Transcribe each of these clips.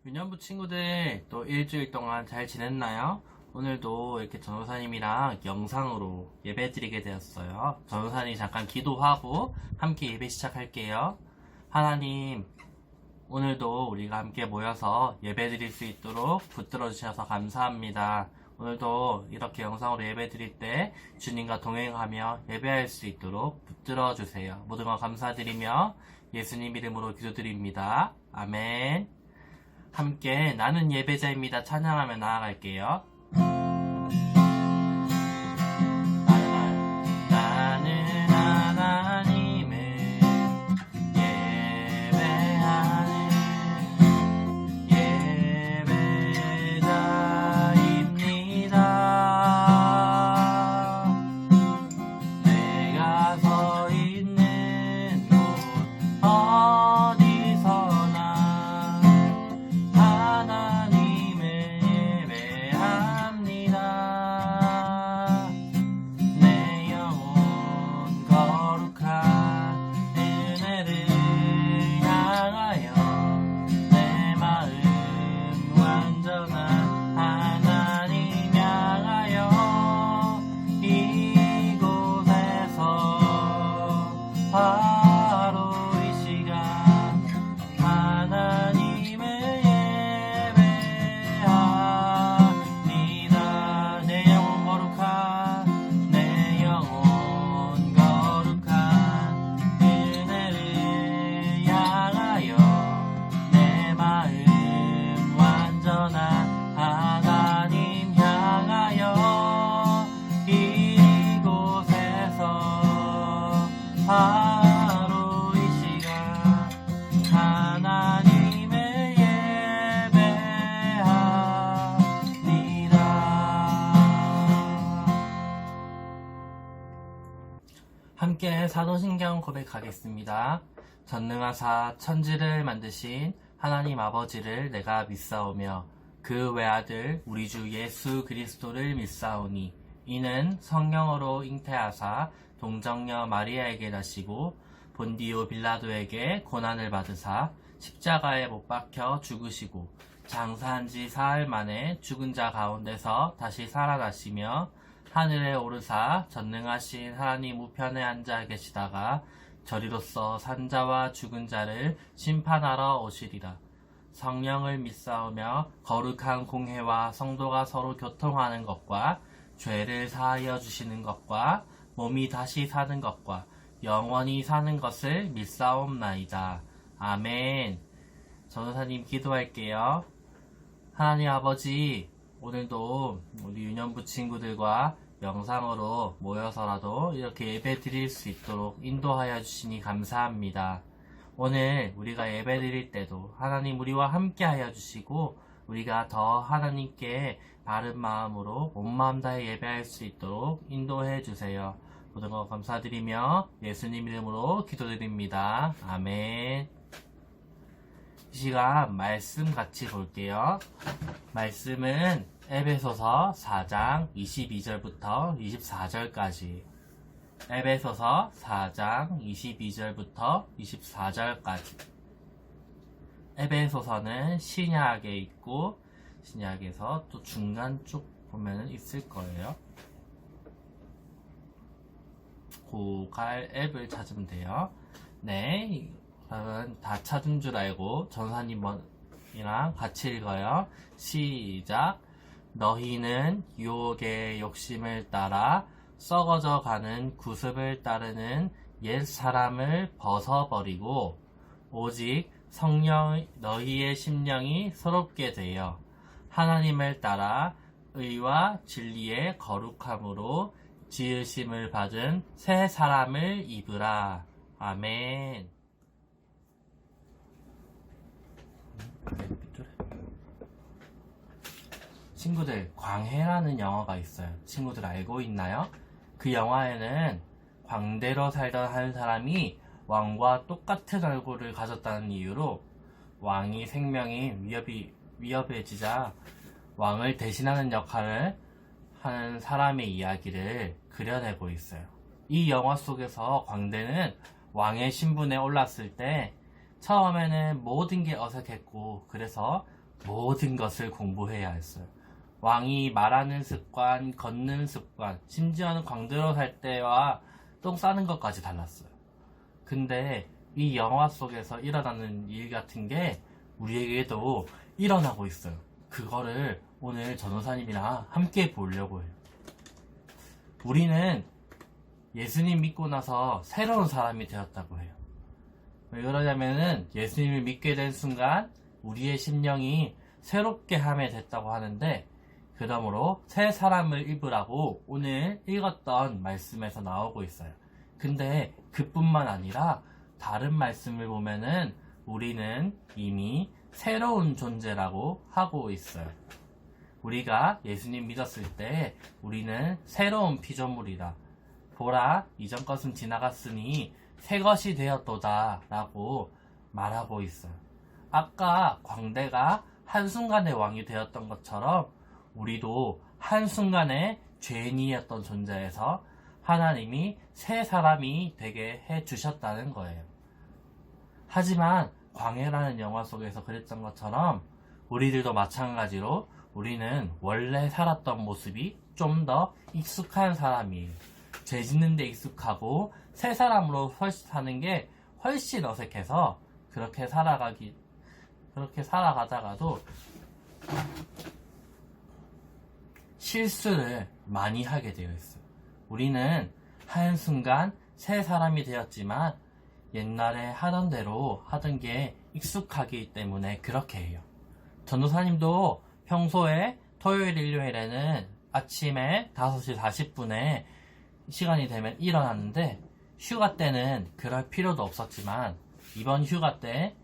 유년부 친구들 또 일주일 동안 잘 지냈나요? 오늘도 이렇게 전도사님이랑 영상으로 예배 드리게 되었어요. 전도사님 잠깐 기도하고 함께 예배 시작할게요. 하나님, 오늘도 우리가 함께 모여서 예배 드릴 수 있도록 붙들어 주셔서 감사합니다. 오늘도 이렇게 영상으로 예배 드릴 때 주님과 동행하며 예배할 수 있도록 붙들어 주세요. 모든 것 감사드리며 예수님 이름으로 기도드립니다. 아멘. 함께 나는 예배자입니다 찬양하며 나아갈게요. 나는 하나님을 예배하는 예배자입니다. 내가 서 있는 곳 어디서나 하나님을 예배합니다. 내 영혼 거룩한 은혜를 향하여 내 마음 완전한 하나님 향하여 이곳에서 바로 이 시간 하나님을 예배합니다. 내 영혼 거룩한 내 영혼 거룩한 은혜를 향하여 내 마음 완전한 하나님 향하여 이곳에서 바로 이 시간 하나님을 예배합니다. 함께 사도신경 고백하겠습니다. 전능하사 천지를 만드신 하나님 아버지를 내가 믿사오며 그 외아들 우리 주 예수 그리스도를 믿사오니 이는 성령으로 잉태하사 동정녀 마리아에게 나시고 본디오 빌라도에게 고난을 받으사 십자가에 못 박혀 죽으시고 장사한 지 사흘 만에 죽은 자 가운데서 다시 살아나시며 하늘에 오르사 전능하신 하나님 우편에 앉아 계시다가 저리로서 산자와 죽은 자를 심판하러 오시리라. 성령을 믿사오며 거룩한 공회와 성도가 서로 교통하는 것과 죄를 사하여 주시는 것과 몸이 다시 사는 것과 영원히 사는 것을 믿사옵나이다. 아멘. 전도사님 기도할게요. 하나님 아버지, 오늘도 우리 유년부 친구들과 영상으로 모여서라도 이렇게 예배 드릴 수 있도록 인도하여 주시니 감사합니다. 오늘 우리가 예배 드릴 때도 하나님 우리와 함께 하여 주시고 우리가 더 하나님께 바른 마음으로 온 마음 다해 예배할 수 있도록 인도해 주세요. 모든 것 감사드리며 예수님 이름으로 기도드립니다. 아멘. 이 시간 말씀 같이 볼게요. 말씀은 에베소서 4장 22절부터 24절까지 에베소서 4장 22절부터 24절까지 에베소서는 신약에 있고 신약에서 또 중간 쪽 보면은 있을 거예요. 고갈 앱을 찾으면 돼요. 네, 그러면 다 찾은 줄 알고 전사님이랑 같이 읽어요. 시작. 너희는 유혹의 욕심을 따라 썩어져 가는 구습을 따르는 옛 사람을 벗어버리고 오직 성령 너희의 심령이 새롭게 되어 하나님을 따라 의와 진리의 거룩함으로 지으심을 받은 새 사람을 입으라. 아멘. 친구들, 광해라는 영화가 있어요. 친구들 알고 있나요? 그 영화에는 광대로 살던 한 사람이 왕과 똑같은 얼굴을 가졌다는 이유로 왕이 생명이 위협해지자 왕을 대신하는 역할을 하는 사람의 이야기를 그려내고 있어요. 이 영화 속에서 광대는 왕의 신분에 올랐을 때 처음에는 모든 게 어색했고 그래서 모든 것을 공부해야 했어요. 왕이 말하는 습관, 걷는 습관, 심지어는 광대로 살 때와 똥 싸는 것까지 달랐어요. 근데 이 영화 속에서 일어나는 일 같은 게 우리에게도 일어나고 있어요. 그거를 오늘 전도사님이랑 함께 보려고 해요. 우리는 예수님 믿고 나서 새로운 사람이 되었다고 해요. 왜 그러냐면은 예수님을 믿게 된 순간 우리의 심령이 새롭게 함에 됐다고 하는데, 그러므로 새 사람을 입으라고 오늘 읽었던 말씀에서 나오고 있어요. 근데 그뿐만 아니라 다른 말씀을 보면은 우리는 이미 새로운 존재라고 하고 있어요. 우리가 예수님 믿었을 때 우리는 새로운 피조물이라. 보라, 이전 것은 지나갔으니 새 것이 되었도다 라고 말하고 있어요. 아까 광대가 한순간에 왕이 되었던 것처럼 우리도 한순간에 죄인이었던 존재에서 하나님이 새 사람이 되게 해주셨다는 거예요. 하지만 광해라는 영화 속에서 그랬던 것처럼 우리들도 마찬가지로 우리는 원래 살았던 모습이 좀 더 익숙한 사람이에요. 죄 짓는 데 익숙하고 새 사람으로 훨씬 사는 게 훨씬 어색해서 그렇게 살아가다가도 실수를 많이 하게 되어 있어요. 우리는 한순간 새 사람이 되었지만 옛날에 하던 대로 하던 게 익숙하기 때문에 그렇게 해요. 전도사님도 평소에 토요일, 일요일에는 아침에 5시 40분에 시간이 되면 일어났는데, 휴가 때는 그럴 필요도 없었지만 이번 휴가 때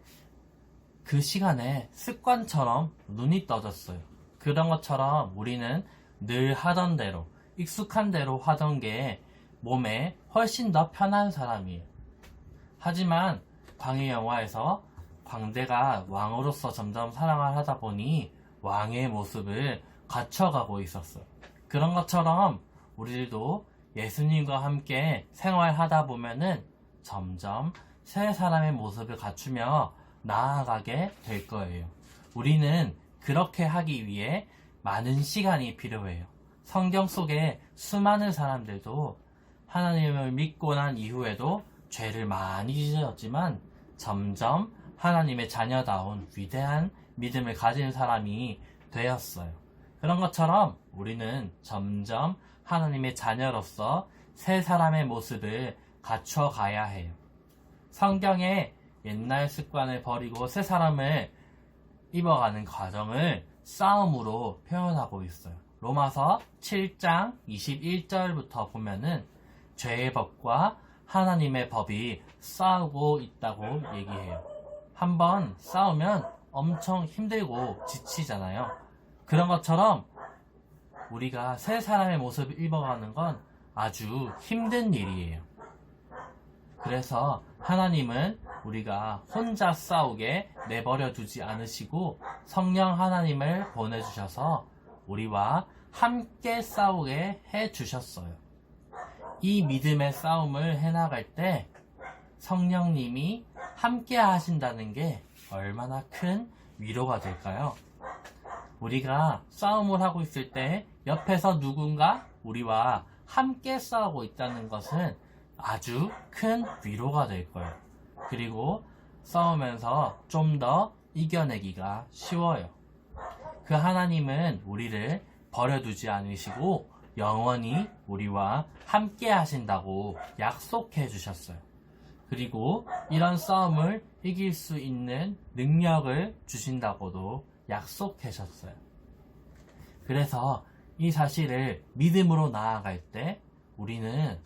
그 시간에 습관처럼 눈이 떠졌어요. 그런 것처럼 우리는 늘 하던 대로, 익숙한 대로 하던 게 몸에 훨씬 더 편한 사람이에요. 하지만 광해 영화에서 광대가 왕으로서 점점 사랑을 하다 보니 왕의 모습을 갖춰가고 있었어요. 그런 것처럼 우리들도 예수님과 함께 생활하다 보면은 점점 새 사람의 모습을 갖추며 나아가게 될 거예요. 우리는 그렇게 하기 위해 많은 시간이 필요해요. 성경 속에 수많은 사람들도 하나님을 믿고 난 이후에도 죄를 많이 지었지만 점점 하나님의 자녀다운 위대한 믿음을 가진 사람이 되었어요. 그런 것처럼 우리는 점점 하나님의 자녀로서 새 사람의 모습을 갖춰가야 해요. 성경에 옛날 습관을 버리고 새 사람을 입어가는 과정을 싸움으로 표현하고 있어요. 로마서 7장 21절부터 보면은 죄의 법과 하나님의 법이 싸우고 있다고 얘기해요. 한번 싸우면 엄청 힘들고 지치잖아요. 그런 것처럼 우리가 새 사람의 모습을 입어가는 건 아주 힘든 일이에요. 그래서 하나님은 우리가 혼자 싸우게 내버려 두지 않으시고 성령 하나님을 보내주셔서 우리와 함께 싸우게 해주셨어요. 이 믿음의 싸움을 해나갈 때 성령님이 함께 하신다는 게 얼마나 큰 위로가 될까요? 우리가 싸움을 하고 있을 때 옆에서 누군가 우리와 함께 싸우고 있다는 것은 아주 큰 위로가 될 거예요. 그리고 싸우면서 좀 더 이겨내기가 쉬워요. 그 하나님은 우리를 버려두지 않으시고 영원히 우리와 함께 하신다고 약속해 주셨어요. 그리고 이런 싸움을 이길 수 있는 능력을 주신다고도 약속하셨어요. 그래서 이 사실을 믿음으로 나아갈 때 우리는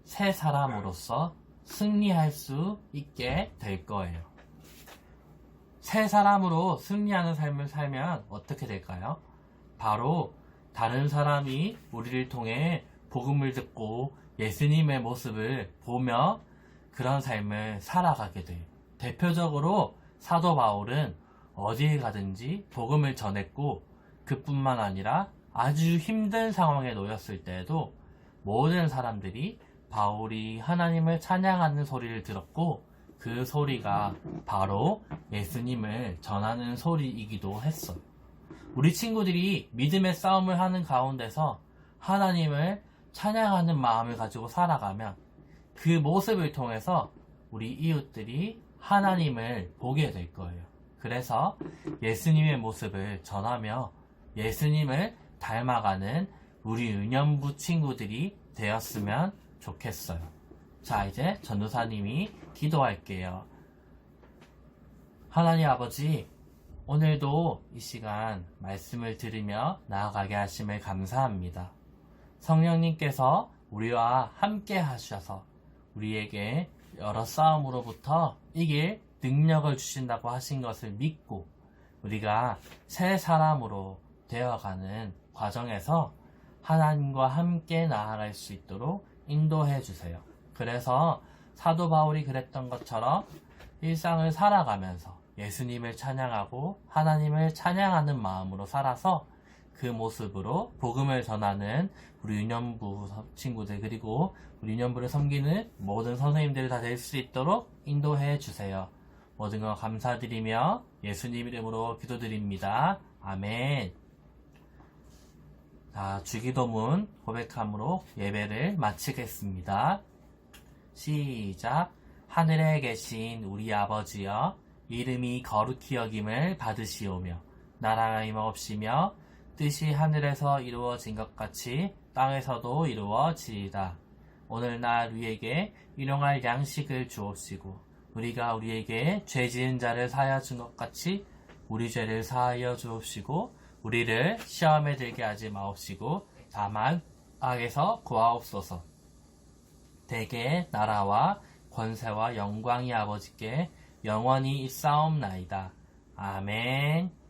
새 사람으로서 승리할 수 있게 될 거예요. 새 사람으로 승리하는 삶을 살면 어떻게 될까요? 바로 다른 사람이 우리를 통해 복음을 듣고 예수님의 모습을 보며 그런 삶을 살아가게 돼요. 대표적으로 사도 바울은 어디에 가든지 복음을 전했고, 그뿐만 아니라 아주 힘든 상황에 놓였을 때에도 모든 사람들이 바울이 하나님을 찬양하는 소리를 들었고 그 소리가 바로 예수님을 전하는 소리이기도 했어요. 우리 친구들이 믿음의 싸움을 하는 가운데서 하나님을 찬양하는 마음을 가지고 살아가면 그 모습을 통해서 우리 이웃들이 하나님을 보게 될 거예요. 그래서 예수님의 모습을 전하며 예수님을 닮아가는 우리 은연부 친구들이 되었으면 좋겠어요. 자, 이제 전도사님이 기도할게요. 하나님 아버지, 오늘도 이 시간 말씀을 들으며 나아가게 하심을 감사합니다. 성령님께서 우리와 함께 하셔서 우리에게 여러 싸움으로부터 이길 능력을 주신다고 하신 것을 믿고 우리가 새 사람으로 되어가는 과정에서 하나님과 함께 나아갈 수 있도록 인도해 주세요. 그래서 사도 바울이 그랬던 것처럼 일상을 살아가면서 예수님을 찬양하고 하나님을 찬양하는 마음으로 살아서 그 모습으로 복음을 전하는 우리 유년부 친구들 그리고 우리 유년부를 섬기는 모든 선생님들이 다 될 수 있도록 인도해 주세요. 모든 것 감사드리며 예수님 이름으로 기도드립니다. 아멘. 자, 주기도문 고백함으로 예배를 마치겠습니다. 시작. 하늘에 계신 우리 아버지여, 이름이 거룩히 여김을 받으시오며 나라가 임하옵시며 뜻이 하늘에서 이루어진 것 같이 땅에서도 이루어지이다. 오늘날 우리에게 일용할 양식을 주옵시고 우리가 우리에게 죄 지은 자를 사하여 준 것 같이 우리 죄를 사하여 주옵시고 우리를 시험에 들게 하지 마옵시고 다만 악에서 구하옵소서. 대개 나라와 권세와 영광이 아버지께 영원히 있사옵나이다. 아멘.